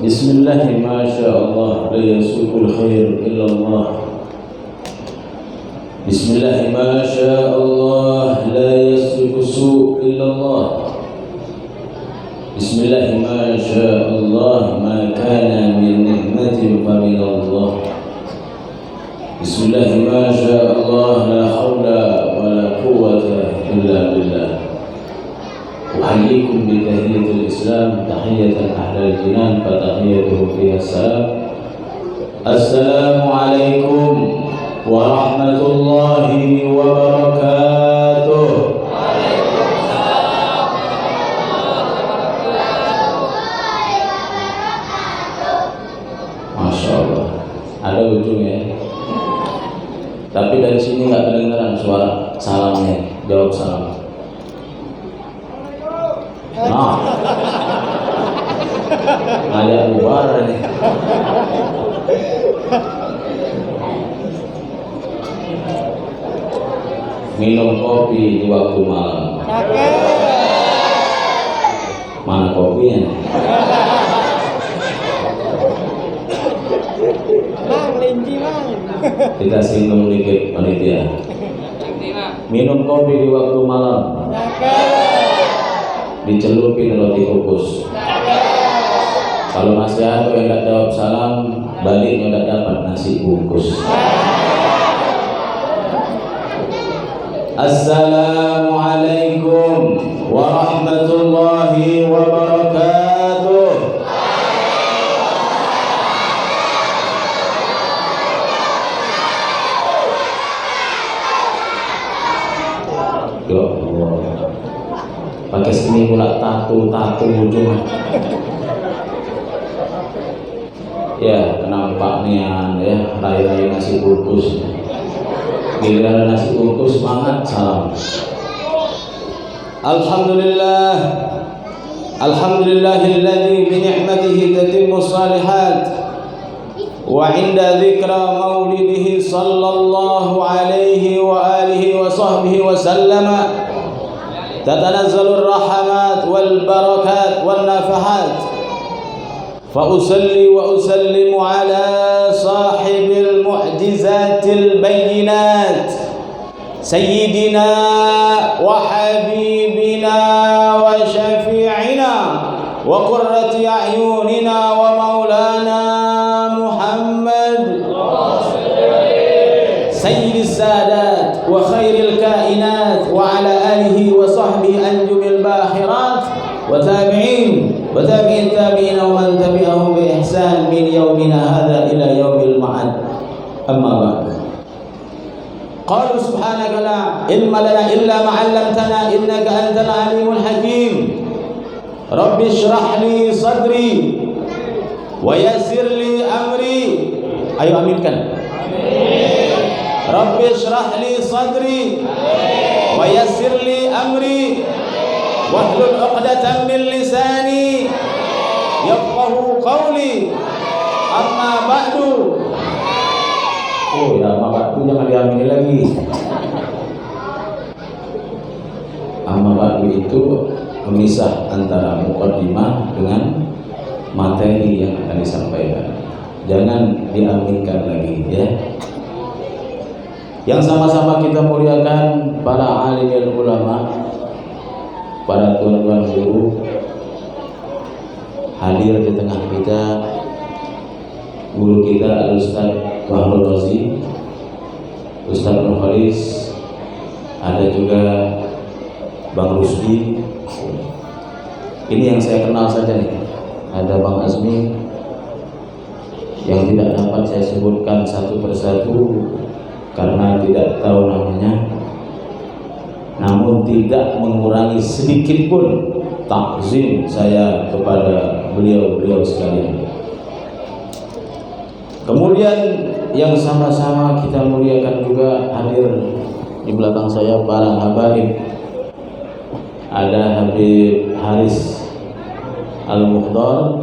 Bismillah, masya Allah, la yasukul khair illallah. Bismillah, masya Allah, la yasukul su' illallah. Bismillah, masya Allah, ma kana min ni'matin fa min Allah. Bismillah, masya Allah, la hawla wa la quwwata illa billah. Uhayyikum bi tahiyyatil Islam, tahiyatan ahlal jinan, fa tahiyyatuhu fiha salam. Assalamu alaikum warahmatullahi wabarakatuh. Masya Allah, ada ujungnya. Tapi dari sini nggak kedengaran suara salamnya. Jawab salam. Nah, ngajak luar nih. Minum kopi di waktu malam. Mana kopinya? Bang, linci bang. Kita singgung dikit panitia. Minum kopi di waktu malam. Dicelupin roti kukus. Kalau masih ada yang nggak jawab salam, baliknya nggak dapat nasi bungkus. Assalamualaikum warahmatullahi wabarakatuh. Ya Allah, pakai sini pula tato ujung. Ya, kenapa nih ya, rai-rai nasi bungkus. Giliran nasi bungkus semangat salam. Alhamdulillah, alhamdulillahilladzi bi ni'matihi tatimmu shalihat. Wa 'inda dzikra maulidihi sallallahu alaihi wa alihi wa sahbihi wa sallama tatanazzalur rahmat wal barakat wan nafahat. Fa usalli wa usallimu ala sahibil mu'jizatil bayyinat sayyidina wa habibina wa syafi'ina wa qurrati a'yunina wa maulana Muhammad sayyidis sadat wa khairil kainat wa ala alihi wa sahbihi anjumil bakhirat wa tabi'in wa tabi'in tabi'in wa man tabi'ahum bi ihsan min yaumina hadha ila yaumil ma'ad. Amma ba'd. Qalu subhanaka la ilma lana illa ma 'allamtana innaka antal alimul hakim. Rabbi shrah li sadri wa yassir li amri. Ayo aminkan. Rabbi shrah li sadri wa yassir li amri wahlul 'uqdatam min lisani yafqahu qawli. Amma ba'du. Oh ya, amma ba'du jangan diamini lagi. Amma ba'du itu memisah antara muqaddimah dengan materi yang akan disampaikan. Jangan diaminkan lagi ya. Yang sama-sama kita muliakan para alim ulama, para tuan-tuan guru hadir di tengah kita, guru kita Al-Ustaz Fahrul Razi, Ustaz Nurhalis, ada juga Bang Rusdi. Ini yang saya kenal saja nih. Ada Bang Azmi yang tidak dapat saya sebutkan satu persatu karena tidak tahu namanya. Namun tidak mengurangi sedikit pun takzim saya kepada beliau-beliau sekalian. Kemudian yang sama-sama kita muliakan juga hadir di belakang saya para habaib. Ada Habib Haris Al-Mukhtar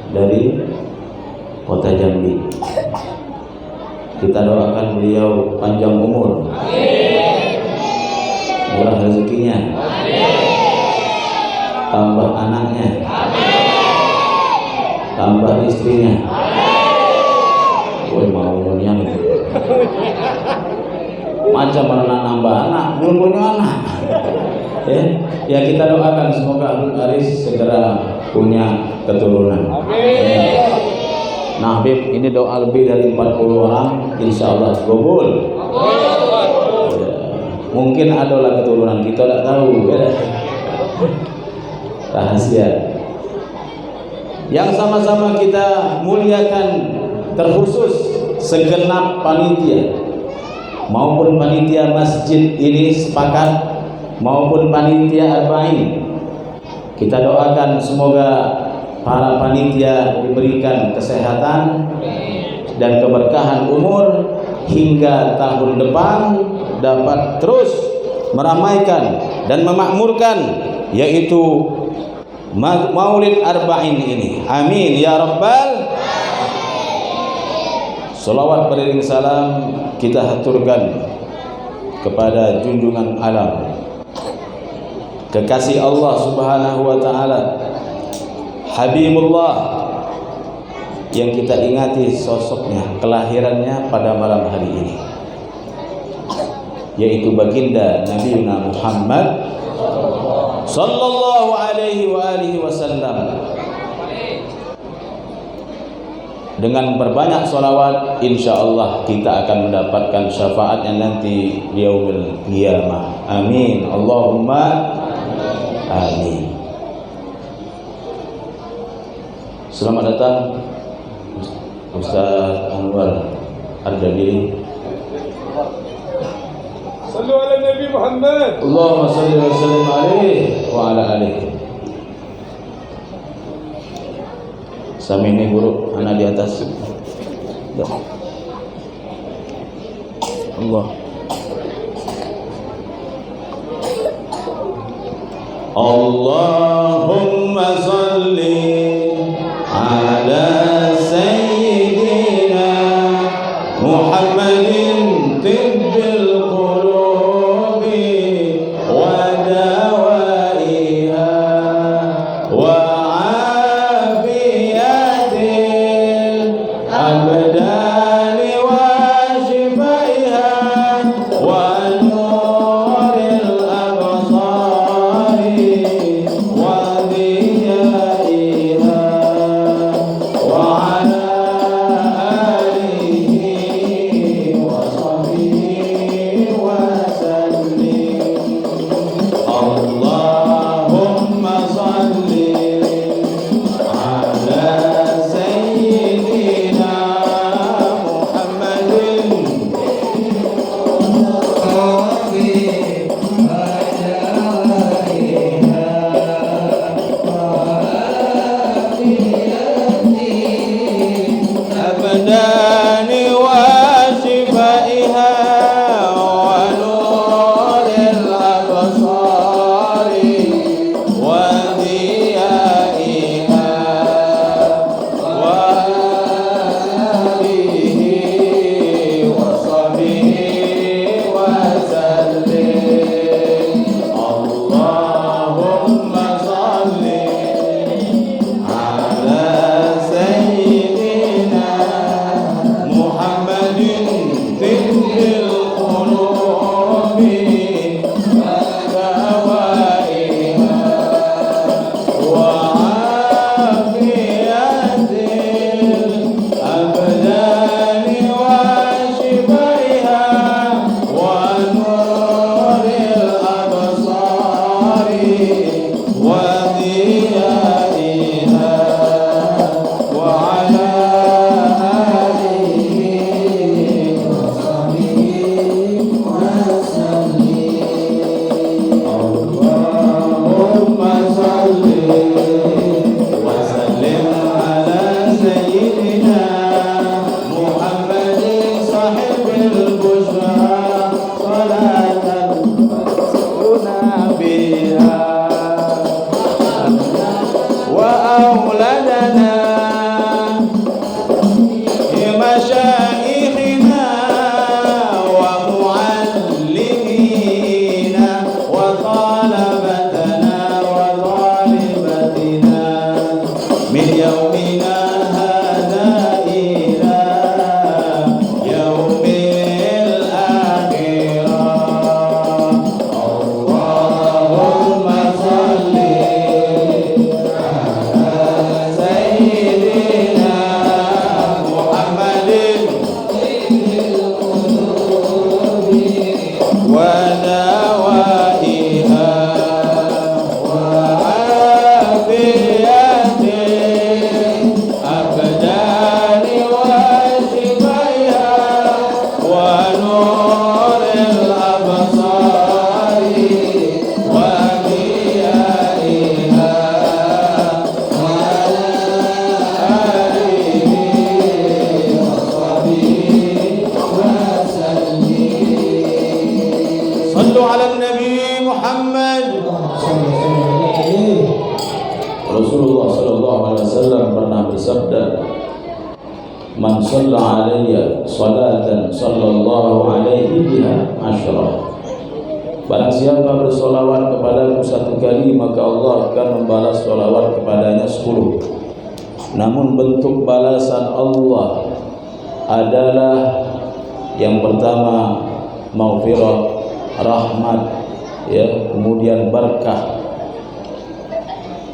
dari Kota Jambi. Kita doakan beliau panjang umur, murah rezekinya, tambah anaknya, tambah istrinya. Woi mau nyunyang itu. Macam mana nambah anak, belum punya anak. Ya kita doakan semoga Habib Aris segera punya keturunan. Amin. Nah Habib, ini doa lebih dari 40 orang, insya Allah kabul. Mungkin adalah keturunan kita tidak tahu, rahasia. Yang sama-sama kita muliakan terkhusus segenap panitia maupun panitia masjid ini sepakat maupun panitia arba'in. Kita doakan semoga para panitia diberikan kesehatan dan keberkahan umur hingga tahun depan dapat terus meramaikan dan memakmurkan yaitu Maulid Arba'in ini. Amin ya rabbal. Salawat beriring salam kita haturkan kepada junjungan alam, kekasih Allah Subhanahu wa taala, Habibullah yang kita ingati sosoknya, kelahirannya pada malam hari ini, yaitu baginda Nabi Muhammad sallallahu alaihi wasallam. Dengan berbanyak sholawat, insya Allah kita akan mendapatkan syafaatnya nanti di yaumil qiyamah. Amin. Allahumma amin. Selamat datang Ustaz Anwar Ardabili. Sallu ala Nabi Muhammad. Allahumma salli wa sallim alaihi wa ala alihi. Sami ini guru, anak di atas. Allah. Allahumma salli ala sayyidina Muhammadin tibbil qulubi wa dawaiha wa abdani wa shifaiha wa nuril absari wa diyaiha wa ala alihi wa sahbihi wa sallim. Allahumma salli ala sayyidina abdani wa shifaiha wa nuril absari wa diyaiha wa alihi wa sahbihi wa sallim. Allahumma salli ala sayyidina Muhammadin tibbil qulubi wa dawaiha wa afiyatil abdani wa shifaiha wa nuril absari wa diyaiha wa ala Allahumma salli wa sallim ala sayyidina Muhammadin sahibil bushra salatan tuna biha Rasulullah sallallahu alaihi wasallam pernah bersabda, "Man shalla alayya salatan sallallahu alaihi biha asyra." Barang siapa bersolawat kepadaku 1 kali, maka Allah akan membalas solawat kepadanya 10. Namun bentuk balasan Allah adalah yang pertama maghfirah, rahmat, ya, kemudian berkah.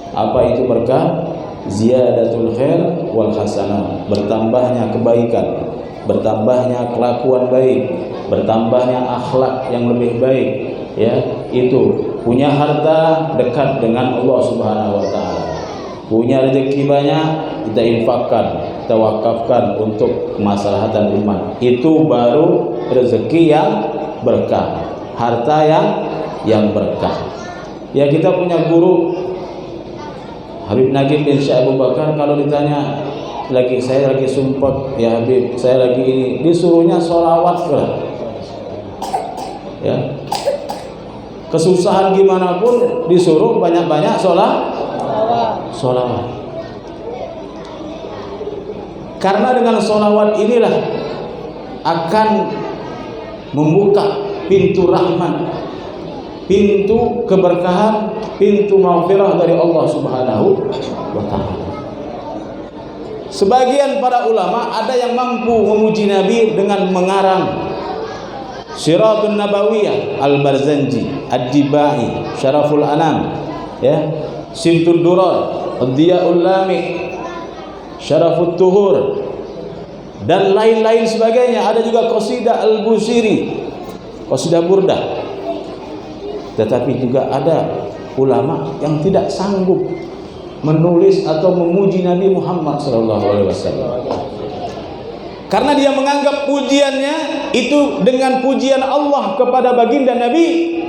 Apa itu berkah? Ziyadatul khair wal hasanah, bertambahnya kebaikan, bertambahnya kelakuan baik, bertambahnya akhlak yang lebih baik, ya, itu punya harta dekat dengan Allah Subhanahu wa taala. Punya rezeki banyak, kita infakkan, kita wakafkan untuk kemaslahatan umat. Itu baru rezeki yang berkah, harta yang berkah. Ya, kita punya guru Habib Nagib bin Syekh Abu Bakar, kalau ditanya saya lagi sumpah, ya Habib, saya lagi ini, disuruhnya sholawat lah. Ya, kesusahan gimana pun disuruh banyak-banyak sholawat. Karena dengan sholawat inilah akan membuka pintu rahmat, pintu keberkahan, pintu maghfirah dari Allah Subhanahu wa taala. Sebagian para ulama ada yang mampu memuji Nabi dengan mengarang Syiratun Nabawiyah Al-Barzanji, Ad-Dibai, Syaraful Anam, ya, Simtud Durar, Ad-Diyaul Lami, Syarafut Tuhur, dan lain-lain sebagainya. Ada juga qasidah Al-Busiri, qasidah Burdah. Tetapi juga ada ulama yang tidak sanggup menulis atau memuji Nabi Muhammad SAW, karena dia menganggap pujiannya itu dengan pujian Allah kepada baginda Nabi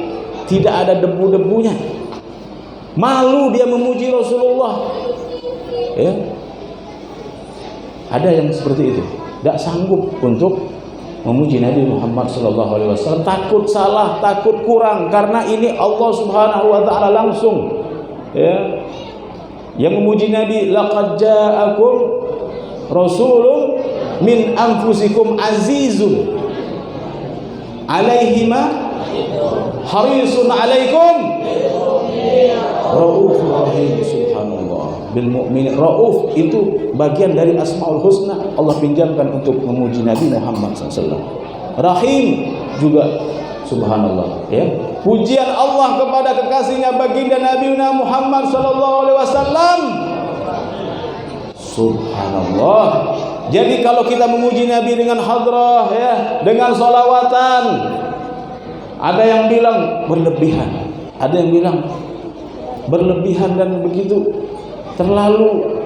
tidak ada debu-debunya. Malu dia memuji Rasulullah, ya. Ada yang seperti itu, tidak sanggup untuk memuji Nabi Muhammad SAW, takut salah, takut kurang, karena ini Allah Subhanahu wa taala langsung, ya, yang memuji Nabi. Laqad ja'akum rasulun min anfusikum azizun alaihi ma harisun alaikum raufur rahim. Subhanallah, bil mu'minin. Rauf itu bagian dari Asmaul Husna, Allah pinjamkan untuk memuji Nabi Muhammad SAW. Rahim juga, subhanallah, ya, pujian Allah kepada kekasihnya baginda Nabi Muhammad SAW. Subhanallah. Jadi kalau kita memuji Nabi dengan hadrah, ya, dengan sholawatan, ada yang bilang berlebihan, ada yang bilang berlebihan dan begitu terlalu,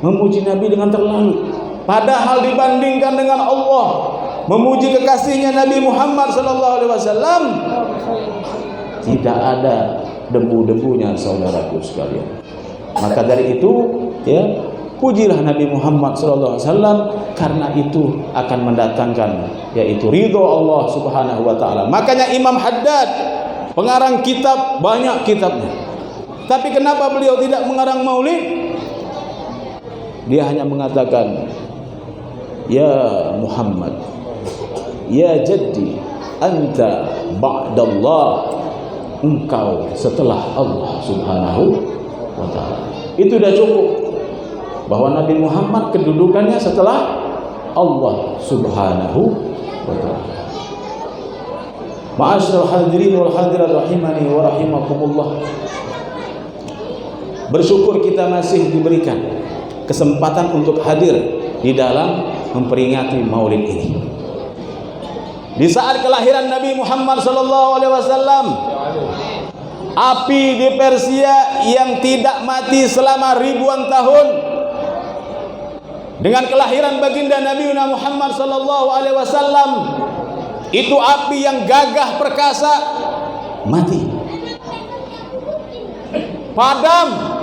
memuji Nabi dengan terlalu. Padahal dibandingkan dengan Allah, memuji kekasihnya Nabi Muhammad SAW, tidak ada debu-debunya, saudaraku sekalian. Maka dari itu, ya, pujilah Nabi Muhammad SAW, karena itu akan mendatangkan yaitu ridho Allah Subhanahu wa taala. Makanya Imam Haddad, pengarang kitab, banyak kitabnya, tapi kenapa beliau tidak mengarang maulid? Dia hanya mengatakan, ya Muhammad, ya jaddi, anta ba'dallah, engkau setelah Allah Subhanahu wa ta'ala. Itu sudah cukup, bahwa Nabi Muhammad kedudukannya setelah Allah Subhanahu wa ta'ala. Ma'asyiral hadirin wal hadirat rahimani wa rahimakumullah. Bersyukur kita masih diberikan kesempatan untuk hadir di dalam memperingati maulid ini. Di saat kelahiran Nabi Muhammad SAW, api di Persia yang tidak mati selama ribuan tahun, dengan kelahiran baginda Nabi Muhammad SAW, itu api yang gagah perkasa mati, padam,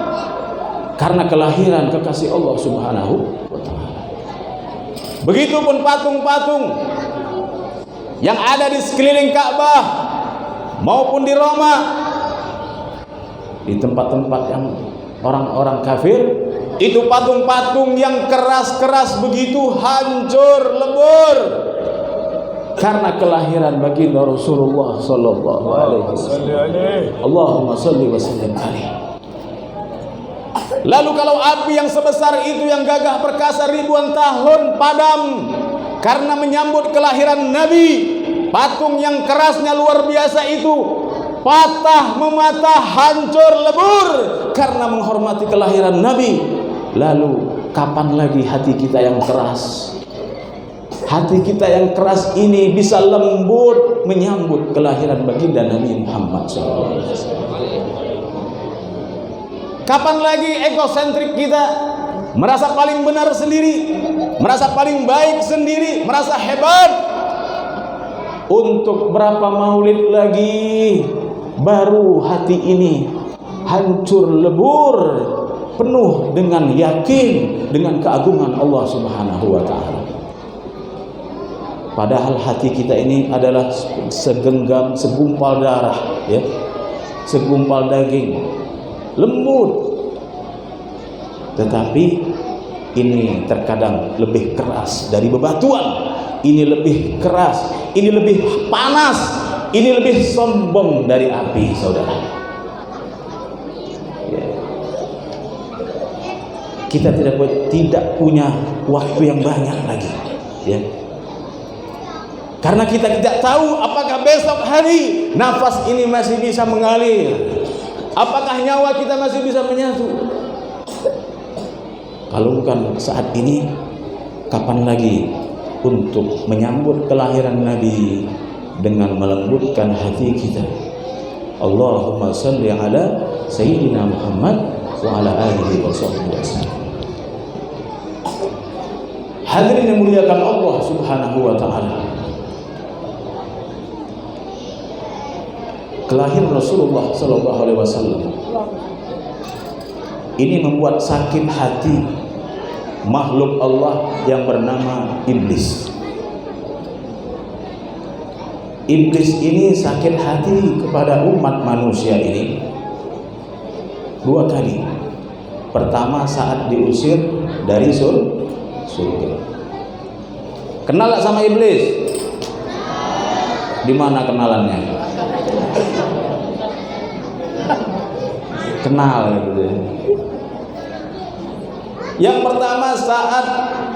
karena kelahiran kekasih Allah Subhanahu wa ta'ala. Begitupun patung-patung yang ada di sekeliling Ka'bah maupun di Roma, di tempat-tempat yang orang-orang kafir, itu patung-patung yang keras-keras begitu hancur lebur karena kelahiran baginda Rasulullah sallallahu alaihi wasallam. Allahumma shalli wa sallim alaihi. Lalu kalau api yang sebesar itu yang gagah perkasa ribuan tahun padam karena menyambut kelahiran Nabi, patung yang kerasnya luar biasa itu patah mematah hancur lebur karena menghormati kelahiran Nabi. Lalu kapan lagi hati kita yang keras? Hati kita yang keras ini bisa lembut menyambut kelahiran baginda Nabi Muhammad SAW. Kapan lagi egosentrik kita, merasa paling benar sendiri, merasa paling baik sendiri, merasa hebat? Untuk berapa maulid lagi baru hati ini hancur lebur, penuh dengan yakin dengan keagungan Allah Subhanahu wa taala. Padahal hati kita ini adalah segenggam, segumpal darah, ya, segumpal daging, lembut. Tetapi ini terkadang lebih keras dari bebatuan, ini lebih keras, ini lebih panas, ini lebih sombong dari api, saudara. Ya. Kita tidak punya waktu yang banyak lagi, ya. Karena kita tidak tahu apakah besok hari nafas ini masih bisa mengalir, apakah nyawa kita masih bisa menyatu. Kalau bukan saat ini, kapan lagi untuk menyambut kelahiran Nabi dengan melembutkan hati kita. Allahumma salli ala Sayyidina Muhammad wa ala alihi wa sahbihi wasallam. Hadirin yang muliakan Allah Subhanahu wa taala. Kelahiran Rasulullah sallallahu alaihi wasallam ini membuat sakit hati makhluk Allah yang bernama iblis. Iblis ini sakit hati kepada umat manusia ini dua kali. Pertama saat diusir dari surga. Kenal gak sama iblis? Di mana kenalannya? Kenal gitu. Yang pertama saat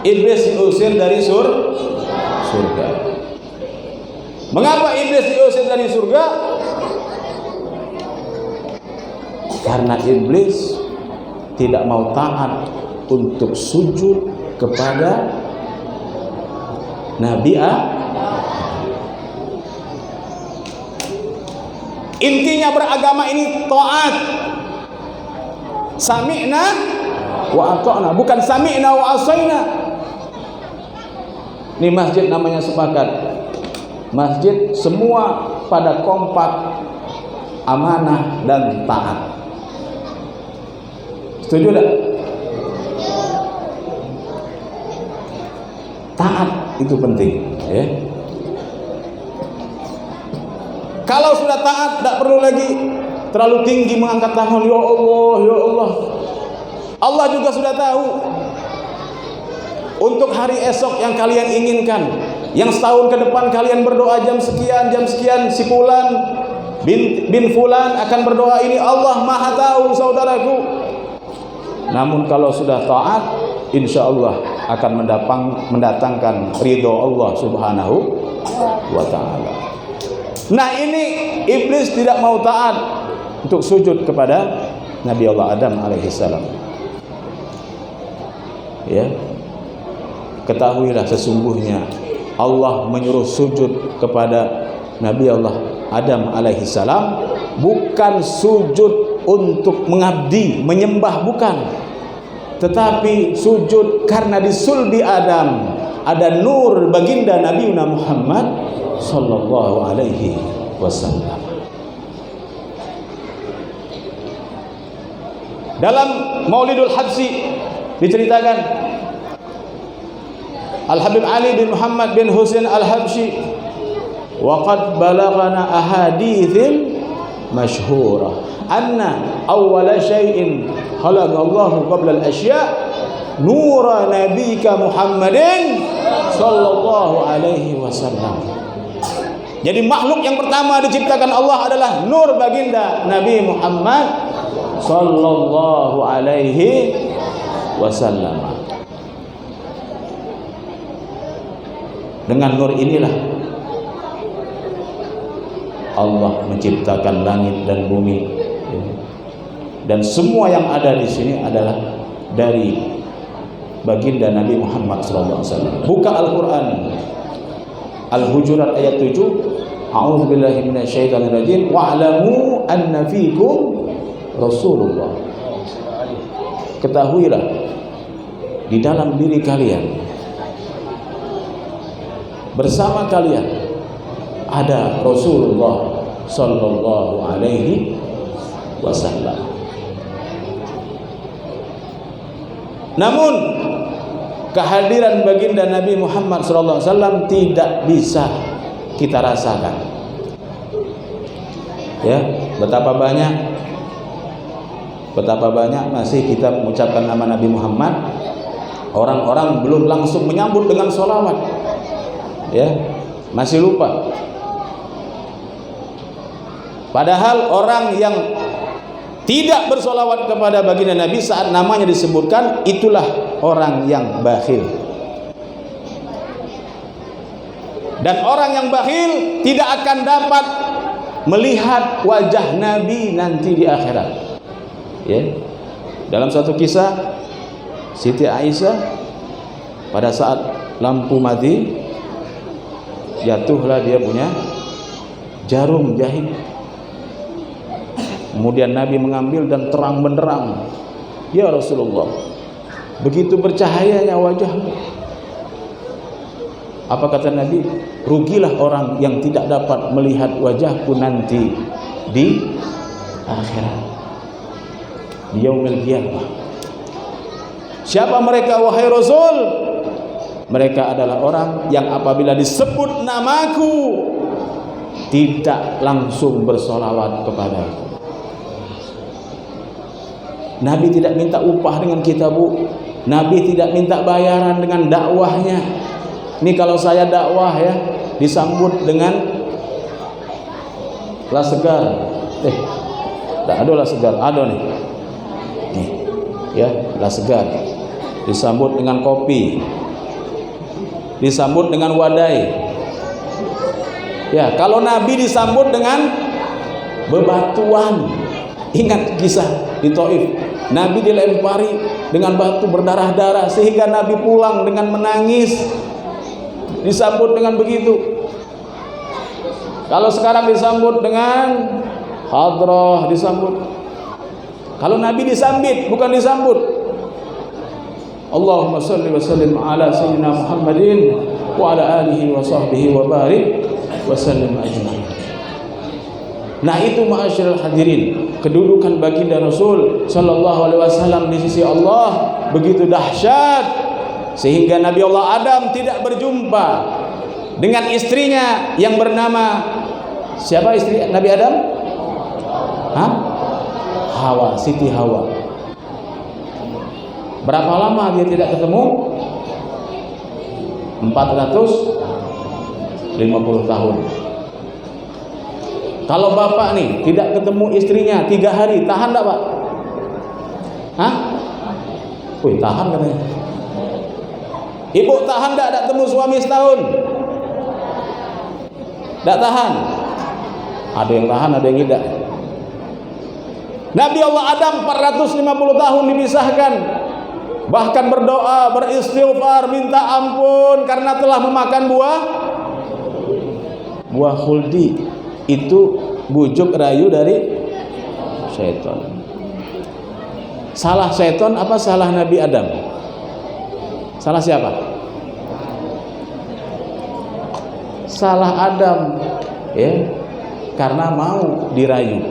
iblis diusir dari surga. Mengapa iblis diusir dari surga? Karena iblis tidak mau taat untuk sujud kepada Nabi Intinya beragama ini taat. Sami'na wa ata'na, bukan sami'na wa asaina. Ini masjid namanya sepakat. Masjid semua pada kompak, amanah dan taat. Setuju tak? Taat itu penting, ya. Kalau sudah taat, tidak perlu lagi terlalu tinggi mengangkat tangan, ya Allah, ya Allah. Allah juga sudah tahu untuk hari esok yang kalian inginkan, yang setahun ke depan kalian berdoa jam sekian, si Fulan bin Fulan akan berdoa ini. Allah Maha tahu, saudaraku. Namun kalau sudah taat, insya Allah akan mendatangkan ridho Allah Subhanahu wa ta'ala. Nah, ini iblis tidak mau taat untuk sujud kepada Nabi Allah Adam alaihissalam. Ya, ketahuilah sesungguhnya Allah menyuruh sujud kepada Nabi Allah Adam alaihissalam bukan sujud untuk mengabdi, menyembah, bukan, tetapi sujud karena di sulbi Adam ada nur baginda Nabi Muhammad sallallahu alaihi wasallam. Dalam Maulidul Habsyi diceritakan Al-Habib Ali bin Muhammad bin Husain Al-Habsyi wa qad balagana ahaditsin masyhura anna awwala syai'in khalaqallahu qabla al-asya' nura nabika Muhammadin sallallahu alaihi wasallam. Jadi makhluk yang pertama diciptakan Allah adalah nur baginda Nabi Muhammad sallallahu alaihi wasallam. Dengan nur inilah Allah menciptakan langit dan bumi, dan semua yang ada di sini adalah dari baginda Nabi Muhammad sallallahu alaihi wasallam. Buka Al-Qur'an, Al-Hujurat ayat 7, a'udzubillahi minasyaitonir rajim, wa'lamu anna fikum Rasulullah. Ketahuilah di dalam diri kalian, bersama kalian ada Rasulullah sallallahu alaihi wasallam. Namun kehadiran baginda Nabi Muhammad sallallahu alaihi wasallam tidak bisa kita rasakan. Ya, betapa banyak masih kita mengucapkan nama Nabi Muhammad, orang-orang belum langsung menyambut dengan sholawat. Ya, masih lupa. Padahal orang yang tidak bersolawat kepada baginda Nabi saat namanya disebutkan, itulah orang yang bakhil. Dan orang yang bakhil tidak akan dapat melihat wajah Nabi nanti di akhirat. Ya. Dalam satu kisah, Siti Aisyah pada saat lampu mati, jatuhlah dia punya jarum jahit. Kemudian Nabi mengambil dan terang benderang, ya Rasulullah, begitu bercahayanya wajahmu. Apa kata Nabi? Rugilah orang yang tidak dapat melihat wajahku nanti di akhirat, di yaumil qiyamah. Siapa mereka wahai Rasul? Mereka adalah orang yang apabila disebut namaku tidak langsung bersolawat kepadaku. Nabi tidak minta upah dengan kita, Bu. Nabi tidak minta bayaran dengan dakwahnya. Ini kalau saya dakwah ya, disambut dengan la segar. Ada la segar, ada nih. Nih, ya, la segar. Disambut dengan kopi. Disambut dengan wadai. Ya, kalau Nabi disambut dengan bebatuan. Ingat kisah di Taif, Nabi dilempari dengan batu berdarah-darah sehingga Nabi pulang dengan menangis. Disambut dengan begitu. Kalau sekarang disambut dengan hadrah, disambut. Kalau Nabi disambit, bukan disambut. Allahumma shalli wa sallim ala sayyidina Muhammadin wa ala alihi wa sahbihi wa barik wa sallim ajma'in. Nah, itu ma'asyiral hadirin, kedudukan baginda Rasul sallallahu alaihi wasallam di sisi Allah begitu dahsyat sehingga Nabi Allah Adam tidak berjumpa dengan istrinya yang bernama, siapa istri Nabi Adam? Hawa, Siti Hawa. Berapa lama dia tidak ketemu? 450 tahun. Kalau bapak nih tidak ketemu istrinya 3 hari, tahan enggak, Pak? Wih, tahan katanya. Ibu tahan enggak ketemu suami setahun? Enggak tahan. Ada yang tahan, ada yang tidak. Nabi Allah Adam 450 tahun dipisahkan. Bahkan berdoa, beristighfar, minta ampun karena telah memakan buah khuldi. Itu bujuk rayu dari syaitan. Salah syaitan apa salah Nabi Adam? Salah siapa? Salah Adam, ya, karena mau dirayu.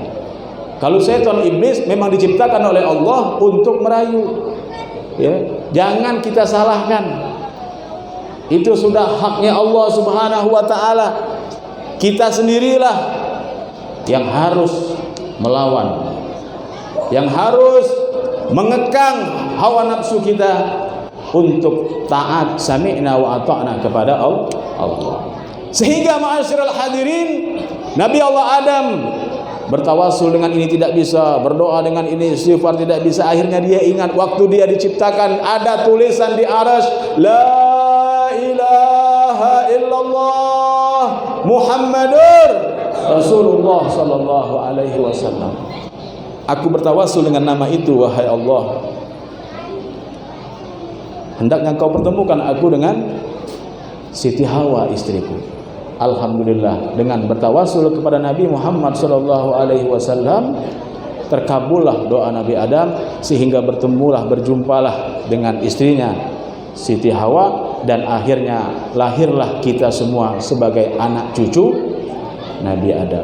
Kalau syaitan iblis memang diciptakan oleh Allah untuk merayu, ya, jangan kita salahkan. Itu sudah haknya Allah Subhanahu wa taala. Kita sendirilah yang harus melawan, yang harus mengekang hawa nafsu kita untuk taat sami'na wa ata'na kepada Allah. Sehingga ma'asyiral hadirin, Nabi Allah Adam bertawasul dengan ini tidak bisa, berdoa dengan ini istighfar tidak bisa. Akhirnya dia ingat waktu dia diciptakan ada tulisan di arasy, la ilaha illallah Muhammadur Rasulullah sallallahu alaihi wasallam. Aku bertawasul dengan nama itu, wahai Allah, hendaknya Kau pertemukan aku dengan Siti Hawa istriku. Alhamdulillah, dengan bertawasul kepada Nabi Muhammad sallallahu alaihi wasallam terkabullah doa Nabi Adam, sehingga berjumpalah dengan istrinya Siti Hawa, dan akhirnya lahirlah kita semua sebagai anak cucu Nabi Adam.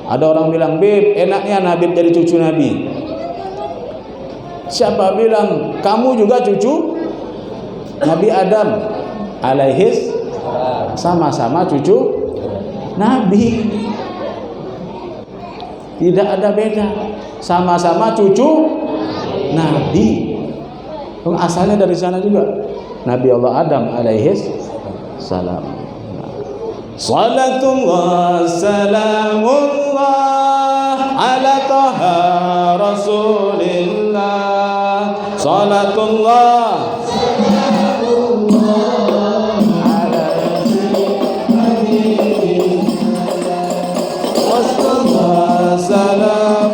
Ada orang bilang, "Bib, enaknya Nabi jadi cucu Nabi." Siapa bilang kamu juga cucu Nabi Adam alaihis, sama-sama cucu Nabi, tidak ada beda, sama-sama cucu Nabi. Asalnya dari sana juga, Nabi Allah Adam alaihis salam. Salatullah salamullah ala taha rasulillah. Salatullah salamullah.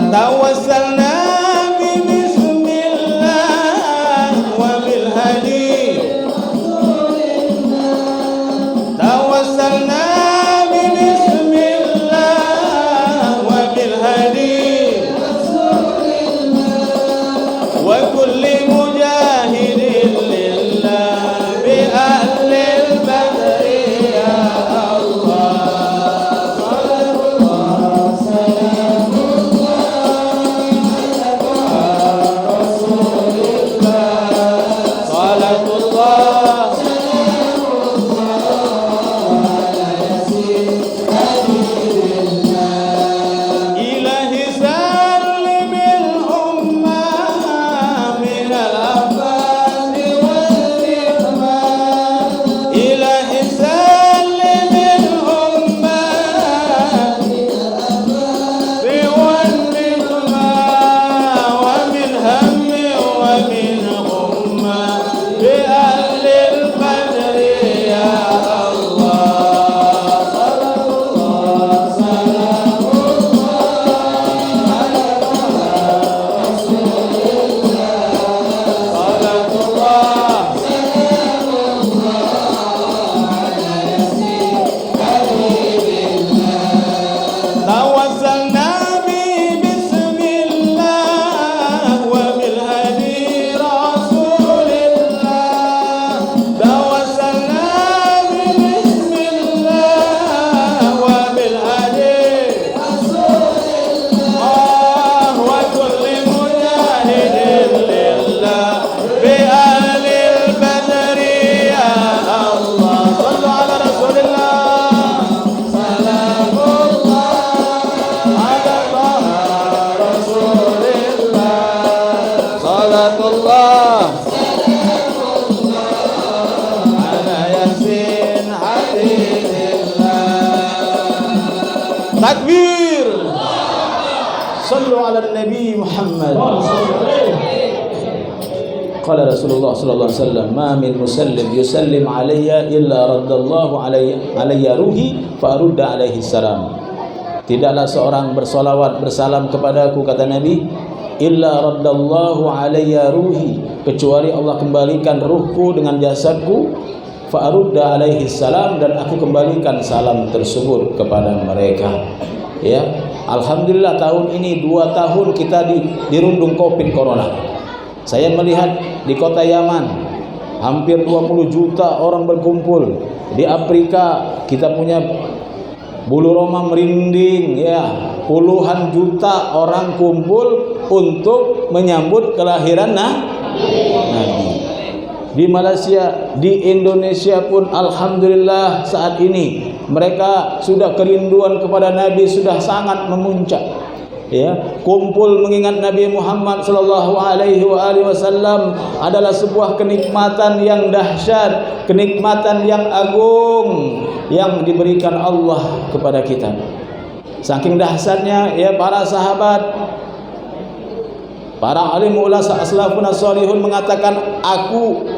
Tawassalna bi bismillah wa bil hadi. Tawassalna bi bismillah wa bil hadi wa kulli mujahidin lillah bi ahlil badri ya Allah. Takbir. Sallu ala Nabi Muhammad. Qala Rasulullah sallallahu alaihi wasallam, "Ma min musallim yusallim alayya illa raddallahu alayya ruhi fa arudda alaihi salam." Tidaklah seorang bersolawat bersalam kepadaku, kata Nabi, illa raddallahu alayya ruhi, kecuali Allah kembalikan ruhku dengan jasadku, fa arudda alaihi salam, dan aku kembalikan salam tersebut kepada mereka. Ya, alhamdulillah tahun ini 2 tahun kita dirundung Covid corona. Saya melihat di kota Yaman hampir 20 juta orang berkumpul. Di Afrika kita punya bulu roma merinding ya. Puluhan juta orang kumpul untuk menyambut kelahiran Nabi. Di Malaysia, di Indonesia pun alhamdulillah saat ini mereka sudah kerinduan kepada Nabi sudah sangat memuncak. Ya, kumpul mengingat Nabi Muhammad sallallahu alaihi wasallam adalah sebuah kenikmatan yang dahsyat, kenikmatan yang agung yang diberikan Allah kepada kita. Saking dahsyatnya ya para sahabat, para alim ulama salafun salihun mengatakan, aku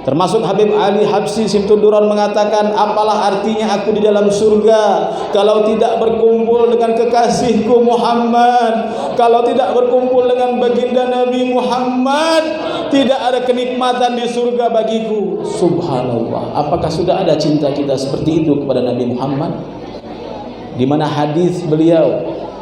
termasuk Habib Ali Habsyi Simtuduran mengatakan, apalah artinya aku di dalam surga kalau tidak berkumpul dengan kekasihku Muhammad, kalau tidak berkumpul dengan baginda Nabi Muhammad, tidak ada kenikmatan di surga bagiku. Subhanallah, apakah sudah ada cinta kita seperti itu kepada Nabi Muhammad? Di mana hadis beliau,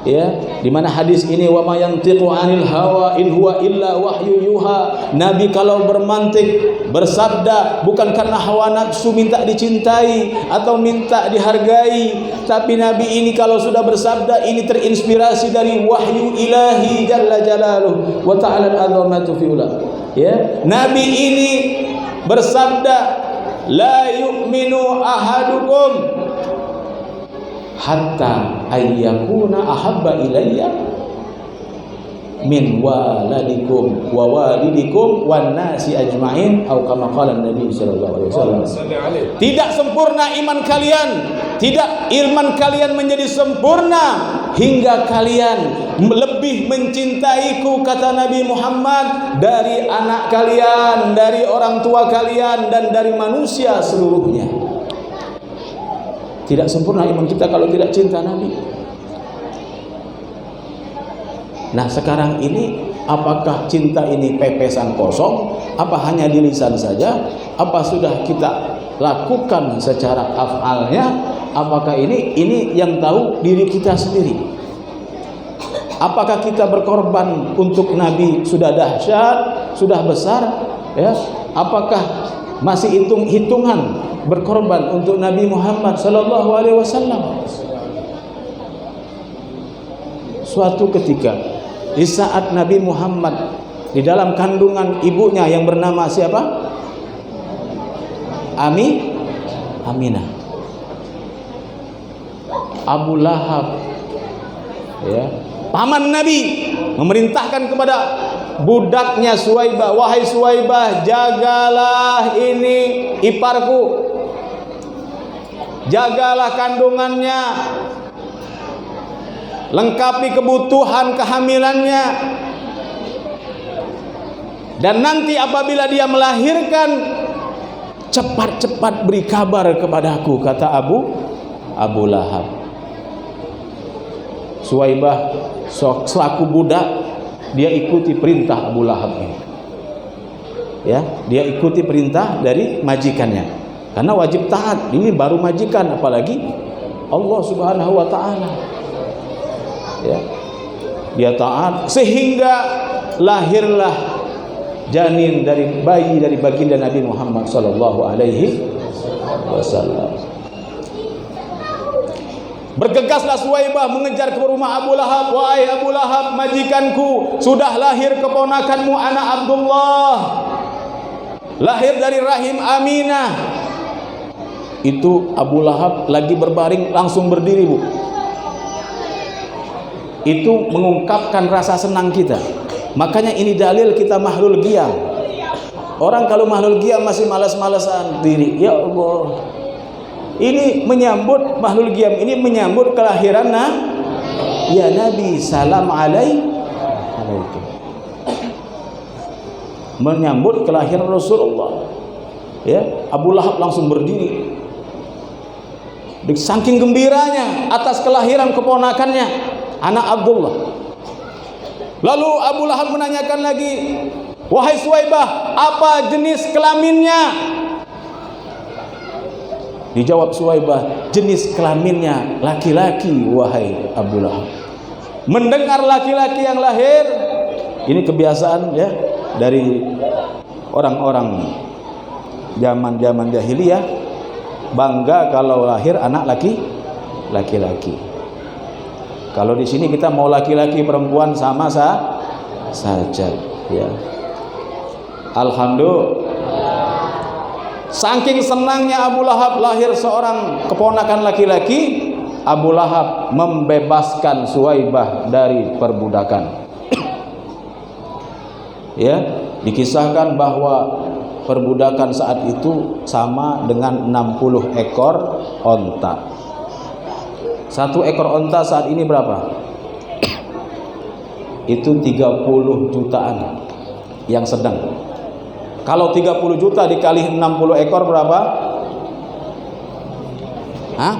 ya, di mana hadis ini, wa ma yantiqu 'anil hawa in huwa illa wahyu yuha. Nabi kalau bermantik, bersabda bukan karena hawa nafsu minta dicintai atau minta dihargai, tapi Nabi ini kalau sudah bersabda ini terinspirasi dari wahyu ilahi jalla jalaluhu wa ta'ala al-'azamatu fi ula. Ya, Nabi ini bersabda, la yu'minu ahadukum hatta ayyakuna ahabba ilayya min waladikum wa walidikum wan nasi ajma'in, atau kama qala Nabi sallallahu alaihi wasallam. Tidak sempurna iman kalian, tidak iman kalian menjadi sempurna hingga kalian lebih mencintaiku, kata Nabi Muhammad, dari anak kalian, dari orang tua kalian, dan dari manusia seluruhnya. Tidak sempurna iman kita kalau tidak cinta Nabi. Nah sekarang ini, apakah cinta ini pepesan kosong? Apa hanya di lisan saja? Apa sudah kita lakukan secara afalnya? Apakah ini yang tahu diri kita sendiri? Apakah kita berkorban untuk Nabi sudah dahsyat, sudah besar? Ya, apakah masih hitung-hitungan berkorban untuk Nabi Muhammad sallallahu alaihi wasallam? Suatu ketika, di saat Nabi Muhammad di dalam kandungan ibunya yang bernama siapa? Aminah. Abu Lahab, ya, paman Nabi, memerintahkan kepada budaknya Suwaibah, wahai Suwaibah, jagalah ini iparku, jagalah kandungannya, lengkapi kebutuhan kehamilannya, dan nanti apabila dia melahirkan, cepat-cepat beri kabar kepadaku, kata Abu Lahab. Suwaibah selaku budak, dia ikuti perintah Abu Lahab ini. Ya, dia ikuti perintah dari majikannya. Karena wajib taat, ini baru majikan, apalagi Allah Subhanahu wa taala. Ya. Dia taat sehingga lahirlah janin dari bayi dari baginda Nabi Muhammad sallallahu alaihi wasallam. Bergegaslah Suwaibah mengejar ke rumah Abu Lahab. Wahai Abu Lahab, majikanku, sudah lahir keponakanmu anak Abdullah, lahir dari rahim Aminah. Itu Abu Lahab lagi berbaring langsung berdiri, Bu. Itu mengungkapkan rasa senang kita. Makanya ini dalil kita mahlul qiyam. Orang kalau mahlul qiyam masih malas-malasan diri, ya Allah, ini menyambut mahlul qiyam, ini menyambut kelahiran ya Nabi salam alaikum, menyambut kelahiran Rasulullah. Ya, Abu Lahab langsung berdiri, saking gembiranya atas kelahiran keponakannya anak Abdullah. Lalu Abu Lahab menanyakan lagi, wahai Suwaibah, apa jenis kelaminnya? Dijawab Suwaibah, jenis kelaminnya laki-laki, wahai Abu Lahab. Mendengar laki-laki yang lahir, ini kebiasaan ya dari orang-orang zaman jahiliyah, bangga kalau lahir anak laki-laki. Kalau di sini kita mau laki-laki perempuan sama saja, ya. Alhamdulillah. Saking senangnya Abu Lahab lahir seorang keponakan laki-laki, Abu Lahab membebaskan Suwaibah dari perbudakan. Ya, dikisahkan bahwa perbudakan saat itu sama dengan 60 ekor onta. Satu ekor onta saat ini berapa? Itu 30 jutaan yang sedang. Kalau 30 juta dikali 60 ekor berapa? Hah?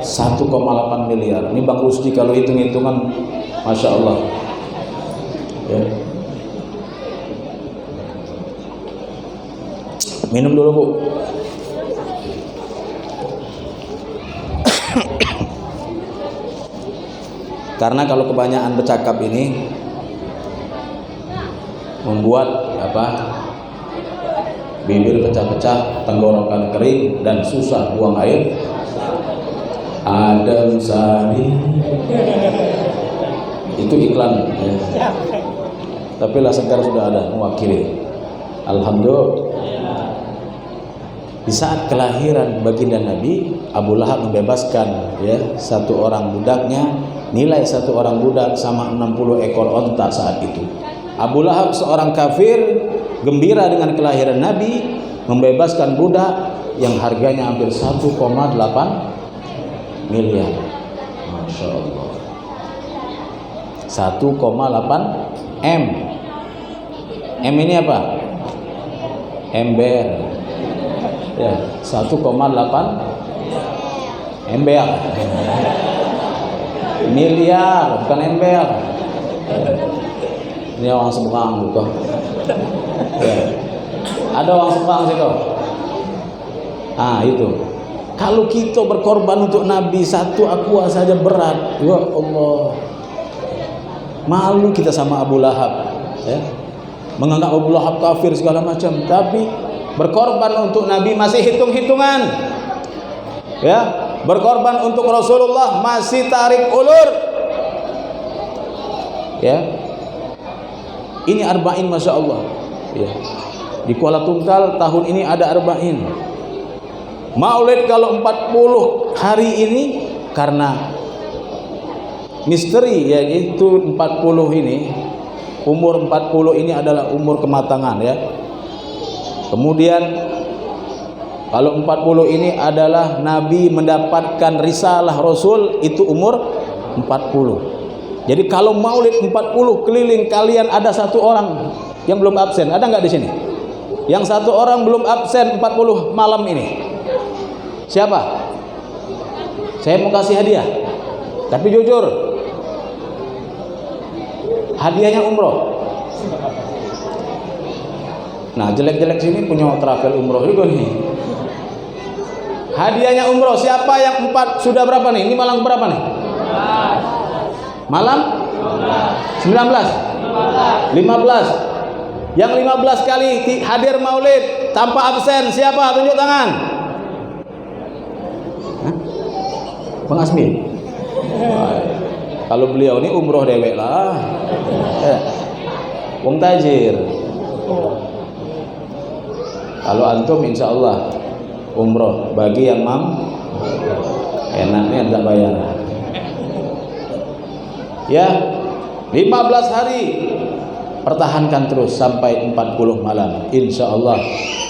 1,8 miliar. Ini Bang Rusdi kalau hitung-hitungan, Masya Allah. Ya. Minum dulu, Bu. Karena kalau kebanyakan bercakap ini membuat bibir pecah-pecah, tenggorokan kering, dan susah buang air. Adam Sari itu iklan, ya. Tapi lah sekarang sudah ada mewakili. Alhamdulillah. Di saat kelahiran baginda Nabi, Abu Lahab membebaskan, ya, satu orang budaknya. Nilai satu orang budak sama 60 ekor onta saat itu. Abu Lahab seorang kafir, gembira dengan kelahiran Nabi, membebaskan budak yang harganya hampir 1,8 miliar. Masya Allah. 1,8 M. M ini apa? Ember. Ya, 1,8 ember. Miliar, bukan ember. Ini orang Semarang bukan. Ya. Ada orang Semarang situ. Itu. Kalau kita berkorban untuk Nabi, satu aqua saja berat. Ya Allah. Malu kita sama Abu Lahab, ya. Menganggap Abu Lahab kafir segala macam, tapi berkorban untuk Nabi masih hitung-hitungan. Ya, berkorban untuk Rasulullah masih tarik ulur. Ya. Ini arba'in, Masya Allah, ya. Di Kuala Tungkal tahun ini ada arba'in. Maulid kalau 40 hari ini karena misteri, yaitu 40 ini, umur 40 ini adalah umur kematangan, ya. Kemudian kalau 40 ini adalah Nabi mendapatkan risalah Rasul, itu umur 40. Jadi kalau maulid 40 keliling kalian ada satu orang yang belum absen, ada nggak di sini? Yang satu orang belum absen 40 malam ini. Siapa? Saya mau kasih hadiah. Tapi jujur, hadiahnya umroh. Nah, jelek-jelek sini punya travel umroh juga nih. Hadiahnya umroh. Siapa yang 4 sudah berapa nih? Ini malam berapa nih? Malam 19, 15. Yang 15 kali hadir maulid tanpa absen, siapa? Tunjuk tangan. Bang Asmi. Kalau beliau ini umroh dewek lah. Wong tajir. Kalau antum insya Allah umroh, bagi yang enaknya enggak bayar. Ya, 15 hari pertahankan terus sampai 40 malam. Insya Allah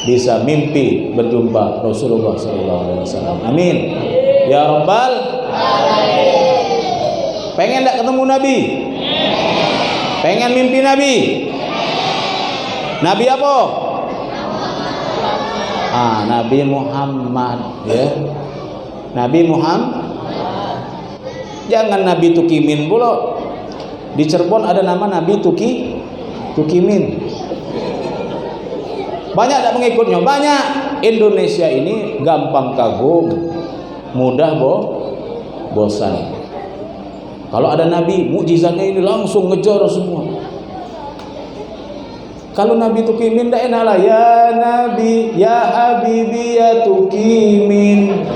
bisa mimpi berjumpa Rasulullah SAW. Amin. Ya Rabbal Alamin. Pengen enggak ketemu Nabi? Pengen mimpi Nabi? Nabi apa? Nabi Muhammad, ya. Nabi Muhammad. Jangan Nabi Tukimin pula. Di Cirebon ada nama Nabi Tukimin. Banyak tak pengikutnya? Banyak. Indonesia ini gampang kagum, mudah bosan. Kalau ada Nabi, mukjizatnya ini langsung ngejar semua. Kalau Nabi Tukimin tak enak lah. Ya Nabi, ya Habibi, ya Tukimin.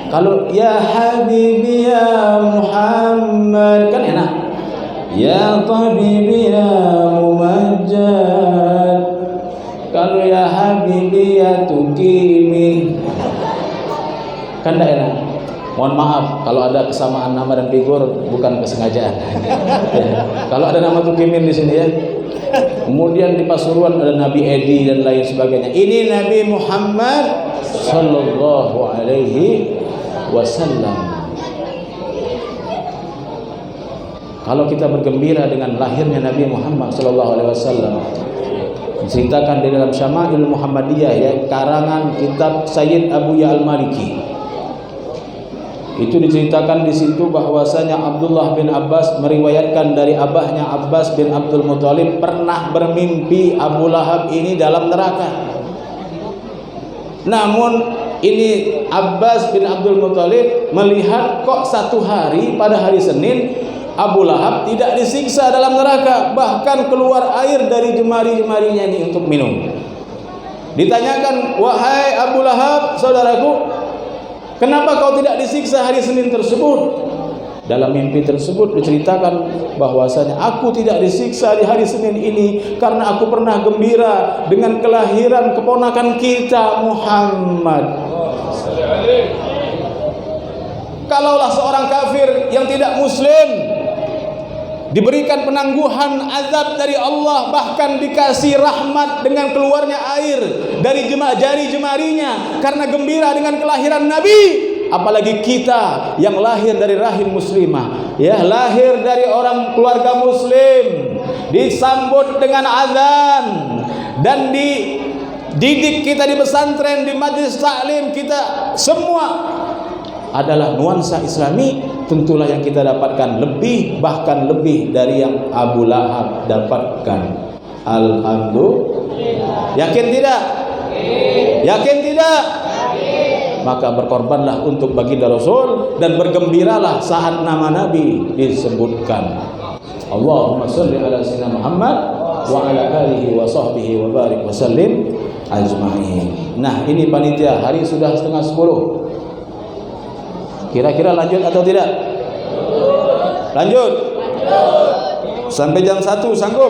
Kalau ya habibi ya Muhammad kan enak. Ya tabibi ya mumajjad. Kalau ya habibi ya tukimi kan tidak enak. Mohon maaf kalau ada kesamaan nama dan figur, bukan kesengajaan. Ya. Kalau ada nama Tukimin di sini ya. Kemudian di Pasuruan ada Nabi Edi dan lain sebagainya. Ini Nabi Muhammad sallallahu alaihi wasallam. Kalau kita bergembira dengan lahirnya Nabi Muhammad sallallahu alaihi wasallam, diceritakan di dalam Syama'il Muhammadiyah ya, karangan kitab Sayyid Abu Ya Al-Maliki. Itu diceritakan di situ bahwasanya Abdullah bin Abbas meriwayatkan dari abahnya Abbas bin Abdul Muthalib pernah bermimpi Abu Lahab ini dalam neraka. Namun ini Abbas bin Abdul Muthalib melihat kok satu hari pada hari Senin Abu Lahab tidak disiksa dalam neraka, bahkan keluar air dari jemari-jemarinya ini untuk minum. Ditanyakan, wahai Abu Lahab saudaraku, kenapa kau tidak disiksa hari Senin tersebut? Dalam mimpi tersebut diceritakan bahwasanya aku tidak disiksa di hari Senin ini karena aku pernah gembira dengan kelahiran keponakan kita Muhammad. Kalaulah seorang kafir yang tidak muslim diberikan penangguhan azab dari Allah, bahkan dikasih rahmat dengan keluarnya air dari jari jemarinya karena gembira dengan kelahiran Nabi, apalagi kita yang lahir dari rahim muslimah, ya, lahir dari orang keluarga muslim, disambut dengan azan dan dididik kita di pesantren, di majlis taklim kita, semua adalah nuansa Islami. Tentulah yang kita dapatkan lebih, bahkan lebih dari yang Abu Lahab dapatkan. Alhamdulillah. Yakin tidak? Yakin tidak? Maka berkorbanlah untuk baginda Rasul dan bergembiralah saat nama Nabi disebutkan. Allahumma shalli ala sayyidina Muhammad wa ala alihi wa sahbihi wa barik wa sallim ajma'in. Nah, ini panitia, hari sudah 9:30. Kira-kira lanjut atau tidak? Lanjut. Sampai jam 1 sanggup?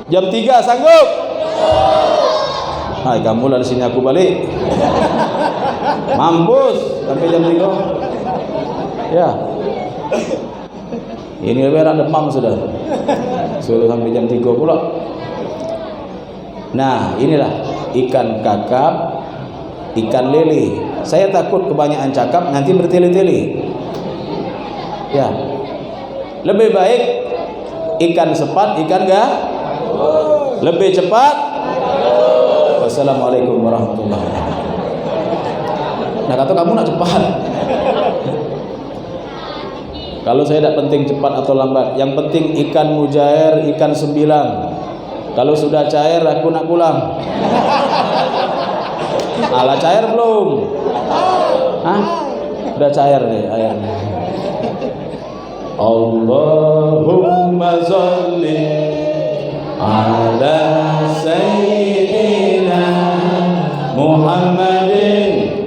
Jam 3 sanggup? Hai, kamu dari sini aku balik. Mampus sampai jam 3. Ya. Ini berat demam sudah. Suruh sampai jam 3 pula. Nah, inilah ikan kakap, ikan lele. Saya takut kebanyakan cakap nanti bertele-tele. Ya. Lebih baik ikan sepat, ikan enggak? Lebih cepat. Wassalamualaikum warahmatullahi wabarakatuh. Nah, kata kamu nak cepat. Kalau saya tidak penting cepat atau lambat, yang penting ikan mujair, ikan sembilang. Kalau sudah cair aku nak pulang. Ala cair belum? Hah? Udah cair nih airnya. Allahumma sholli ala sayyidina Muhammadin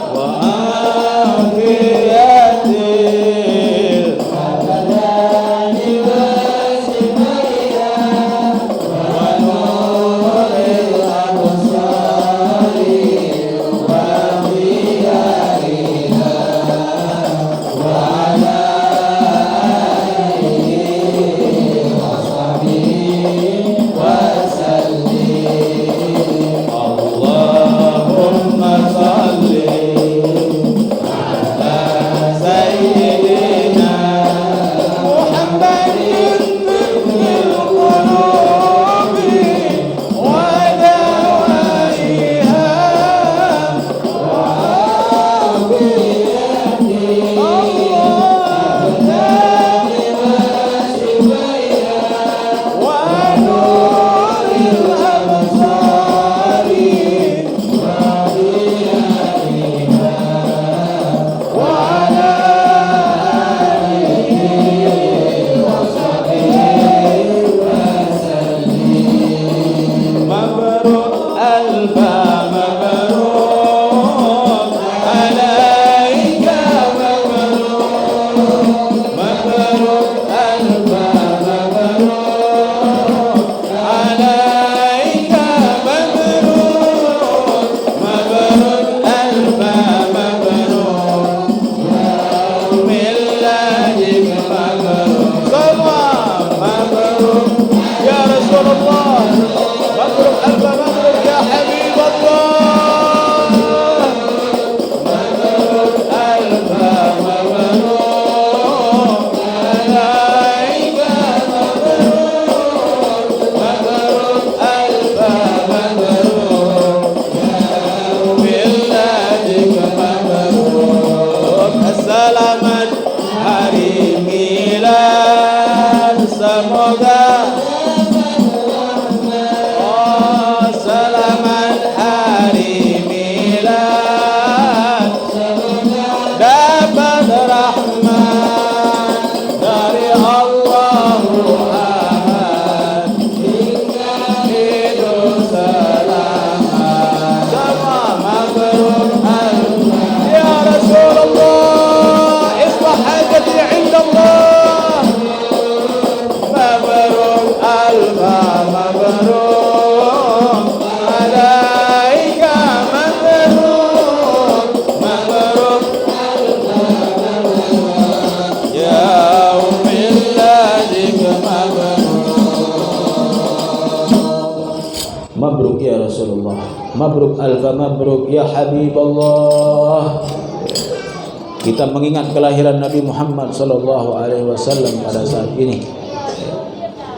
Wa ala ألف مبروك عليك مبروك مبروك ألف مبروك عليك مبروك مبروك ألف مبروك ميلادك مبروك صلوا مبروك يا رسول الله مبروك ألف مبروك يا حبيب الله مبروك ألف مبروك عليك مبروك مبروك ألف مبروك ميلادك مبروك السلامة hari milad semoga selamat hari milad dapat rahmat dari Allah Ahad hingga hidup selamat sama mabrur ya Rasulullah isbah hajati inda Allah mabrur alfa mabrur alaika mabrur mabrur ya umilladik mabruk ya Rasulullah mabruk alfa mabruk ya Habiballah. Kita mengingat kelahiran Nabi Muhammad sallallahu alaihi wasallam pada saat ini.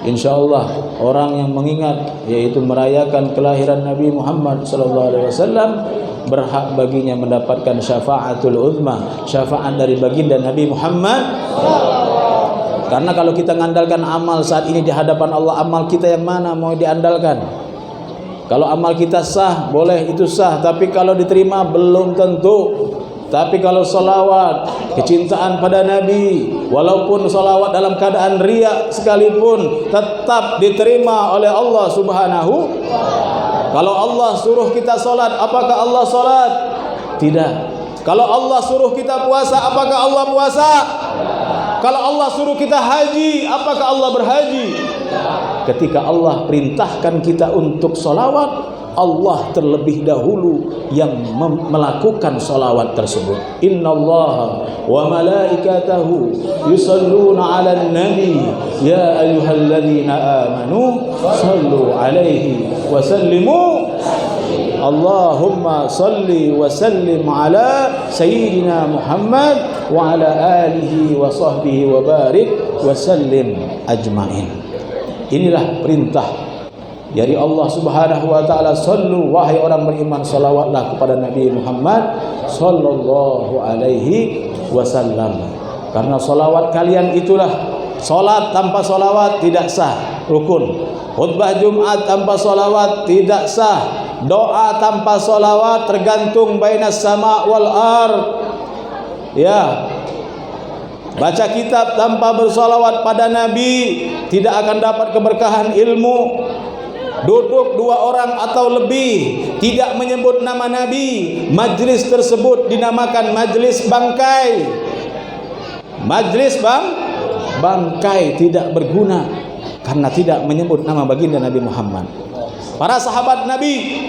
Insyaallah orang yang mengingat yaitu merayakan kelahiran Nabi Muhammad sallallahu alaihi wasallam berhak baginya mendapatkan syafaatul uzma, syafaat dari baginda Nabi Muhammad. Karena kalau kita mengandalkan amal saat ini di hadapan Allah, amal kita yang mana mau diandalkan? Kalau amal kita sah, boleh itu sah, tapi kalau diterima belum tentu. Tapi kalau salawat, kecintaan pada Nabi, walaupun salawat dalam keadaan riya sekalipun, tetap diterima oleh Allah Subhanahu. Kalau Allah suruh kita salat, apakah Allah salat? Tidak. Kalau Allah suruh kita puasa, apakah Allah puasa? Kalau Allah suruh kita haji, apakah Allah berhaji? Ketika Allah perintahkan kita untuk salawat, Allah terlebih dahulu yang melakukan salawat tersebut. Innallaha wa malaikatahu yusalluna 'alan nabi ya ayyuhalladzina amanu sallu 'alaihi wa sallimu. Allahumma salli wa sallim ala sayyidina Muhammad wa ala alihi wa sahbihi wa barik wa sallim ajmain. Inilah perintah dari Allah Subhanahu wa taala, sallu wahai orang beriman, salawatlah kepada Nabi Muhammad sallallahu alaihi wasallam. Karena salawat kalian itulah, salat tanpa salawat tidak sah, rukun. Khutbah Jumat tanpa salawat tidak sah. Doa tanpa salawat tergantung bainas sama wal ard. Ya. Baca kitab tanpa bersalawat pada Nabi tidak akan dapat keberkahan ilmu. Duduk dua orang atau lebih tidak menyebut nama Nabi, majlis tersebut dinamakan majlis bangkai. Majlis bangkai tidak berguna karena tidak menyebut nama baginda Nabi Muhammad. Para sahabat Nabi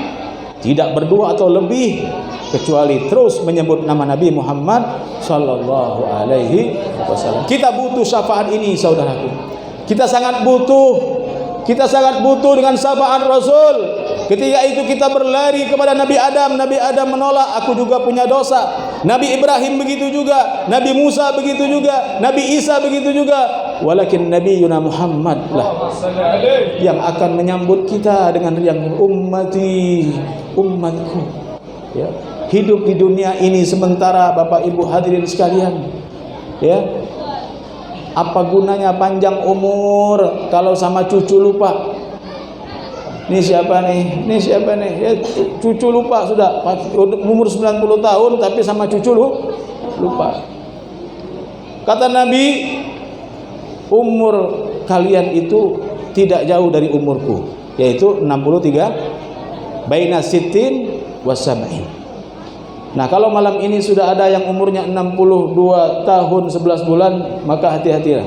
tidak berdua atau lebih kecuali terus menyebut nama Nabi Muhammad sallallahu alaihi wasallam. Kita butuh syafaat ini saudaraku. Kita sangat butuh dengan syafaat Rasul. Ketika itu kita berlari kepada Nabi Adam. Nabi Adam menolak, aku juga punya dosa. Nabi Ibrahim begitu juga, Nabi Musa begitu juga, Nabi Isa begitu juga. Walakin Nabi Yuna Muhammad lah yang akan menyambut kita dengan yang ummati, umatku. Ya. Hidup di dunia ini sementara, Bapak Ibu hadirin sekalian. Ya. Apa gunanya panjang umur kalau sama cucu lupa? Ini siapa nih? Ini siapa nih? Ya, cucu lupa sudah. Umur 90 tahun tapi sama cucu lupa. Kata Nabi, umur kalian itu tidak jauh dari umurku, yaitu 63 baina sittin wa sab'in. Nah, kalau malam ini sudah ada yang umurnya 62 tahun 11 bulan, maka hati-hatilah.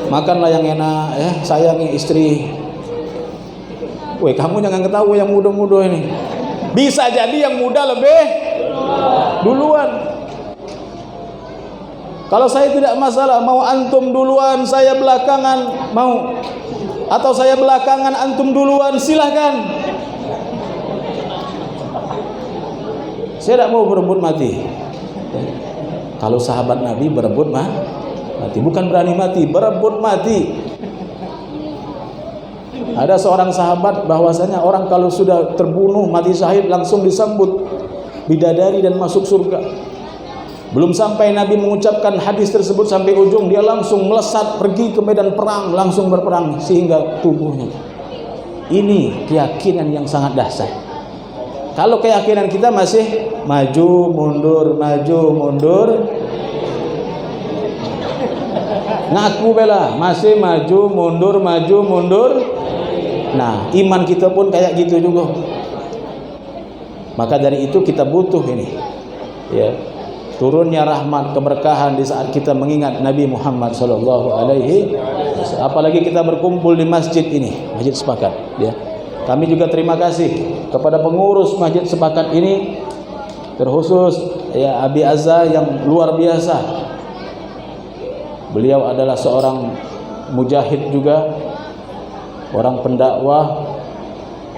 Makanlah yang enak, ya, sayangi istri. Woi, kamu jangan ketahui yang muda-muda ini. Bisa jadi yang muda lebih duluan. Kalau saya tidak masalah, mau antum duluan, saya belakangan, mau atau saya belakangan, antum duluan, silahkan. Saya tidak mau berebut mati. Kalau sahabat Nabi berebut mati, bukan berani mati, berebut mati. Ada seorang sahabat bahwasanya orang kalau sudah terbunuh mati syahid langsung disambut bidadari dan masuk surga. Belum sampai Nabi mengucapkan hadis tersebut sampai ujung, dia langsung melesat pergi ke medan perang, langsung berperang sehingga tubuhnya. Ini keyakinan yang sangat dahsyat. Kalau keyakinan kita masih maju mundur, ngaku bela masih maju mundur. Nah, iman kita pun kayak gitu juga. Maka dari itu kita butuh ini, ya, turunnya rahmat keberkahan di saat kita mengingat Nabi Muhammad sallallahu alaihi wasallam. Apalagi kita berkumpul di masjid ini, Masjid Sepakat, ya. Kami juga terima kasih kepada pengurus Masjid Sepakat ini, terkhusus ya Abi Azza yang luar biasa. Beliau adalah seorang mujahid juga, orang pendakwah.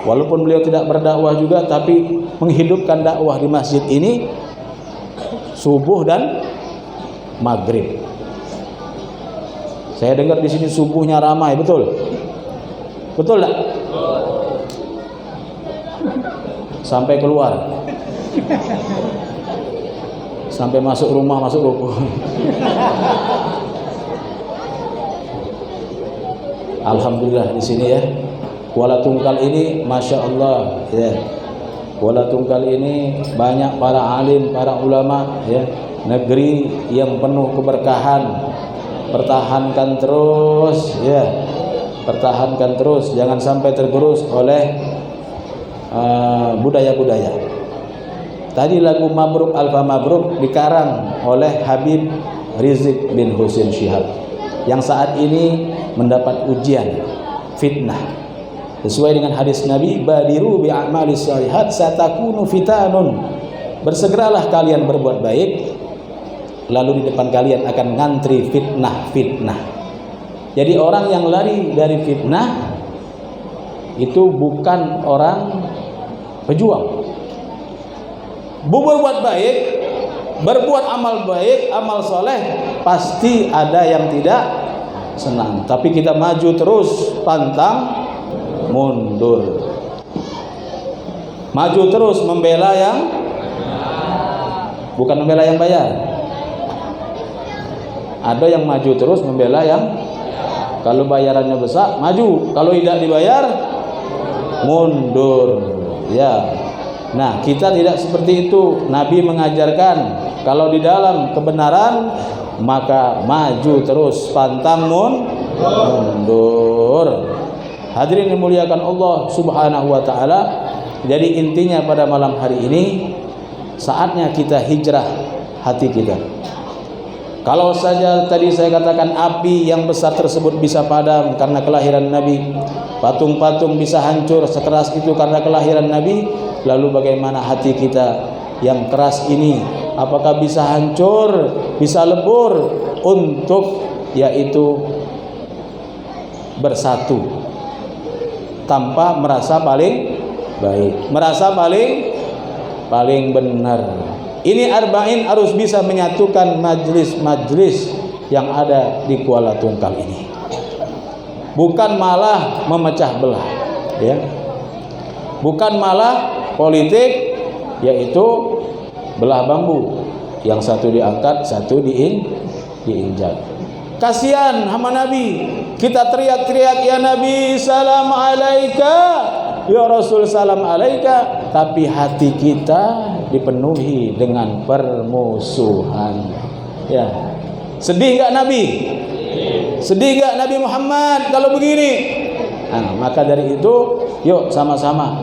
Walaupun beliau tidak berdakwah juga, tapi menghidupkan dakwah di masjid ini subuh dan maghrib. Saya dengar di sini subuhnya ramai, betul? Betul tak? Sampai keluar, sampai masuk rumah, masuk ruko. Alhamdulillah di sini ya, Kuala Tungkal ini, masya Allah ya. Kuala Tungkal ini banyak para alim, para ulama ya. Negeri yang penuh keberkahan. Pertahankan terus ya, pertahankan terus, jangan sampai tergerus oleh budaya-budaya. Tadi lagu Mabruk Alfa Mabruk dikarang oleh Habib Rizik bin Husain Syihab yang saat ini mendapat ujian fitnah. Sesuai dengan hadis Nabi, badiru bi a'malis shalihat satakunu fitanun. Bersegeralah kalian berbuat baik, lalu di depan kalian akan ngantri fitnah. Jadi orang yang lari dari fitnah itu bukan orang pejuang. Berbuat baik, berbuat amal baik, amal soleh, pasti ada yang tidak senang. Tapi kita maju terus, pantang mundur. Maju terus membela yang bukan membela yang bayar. Ada yang maju terus membela yang kalau bayarannya besar, maju. Kalau tidak dibayar, mundur. Ya. Nah, kita tidak seperti itu. Nabi mengajarkan kalau di dalam kebenaran maka maju terus, pantang mundur. Hadirin dimuliakan Allah Subhanahu wa taala. Jadi intinya pada malam hari ini saatnya kita hijrah hati kita. Kalau saja tadi saya katakan api yang besar tersebut bisa padam karena kelahiran Nabi, patung-patung bisa hancur sekeras itu karena kelahiran Nabi, lalu bagaimana hati kita yang keras ini? Apakah bisa hancur, bisa lebur untuk yaitu bersatu tanpa merasa paling baik, merasa paling benar. Ini arba'in harus bisa menyatukan majlis-majlis yang ada di Kuala Tungkal ini. Bukan malah memecah belah, ya. Bukan malah politik, yaitu belah bambu. Yang satu diangkat, satu diinjak. Kasihan sama Nabi. Kita teriak-teriak, ya Nabi, salam alaika. Ya Rasul, salam alaika. Tapi hati kita dipenuhi dengan permusuhan. Ya. Sedih enggak Nabi? Sedih enggak Nabi Muhammad kalau begini? Nah, maka dari itu Yuk sama-sama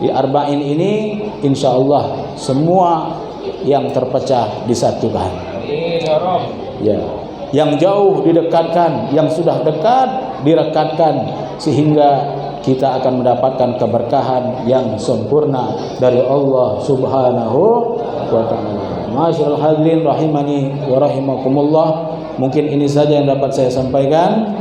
di arba'in ini insya Allah semua yang terpecah disatukan. Amin ya Rabb. Ya, yang jauh didekatkan, yang sudah dekat direkatkan, sehingga kita akan mendapatkan keberkahan yang sempurna dari Allah Subhanahu wa taala. Masyaallah hadirin rahimani wa rahimakumullah. Mungkin ini saja yang dapat saya sampaikan.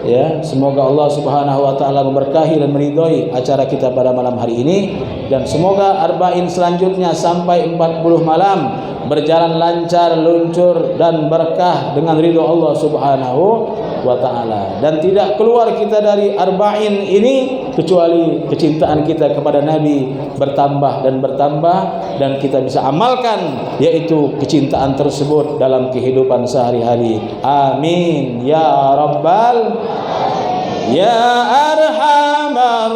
Ya, semoga Allah Subhanahu wa taala memberkahi dan meridhoi acara kita pada malam hari ini, dan semoga arba'in selanjutnya sampai 40 malam berjalan lancar, luncur dan berkah dengan ridho Allah Subhanahu wa taala, dan tidak keluar kita dari arba'in ini kecuali kecintaan kita kepada Nabi bertambah dan bertambah, dan kita bisa amalkan yaitu kecintaan tersebut dalam kehidupan sehari-hari. Amin ya rabbal ya arhamar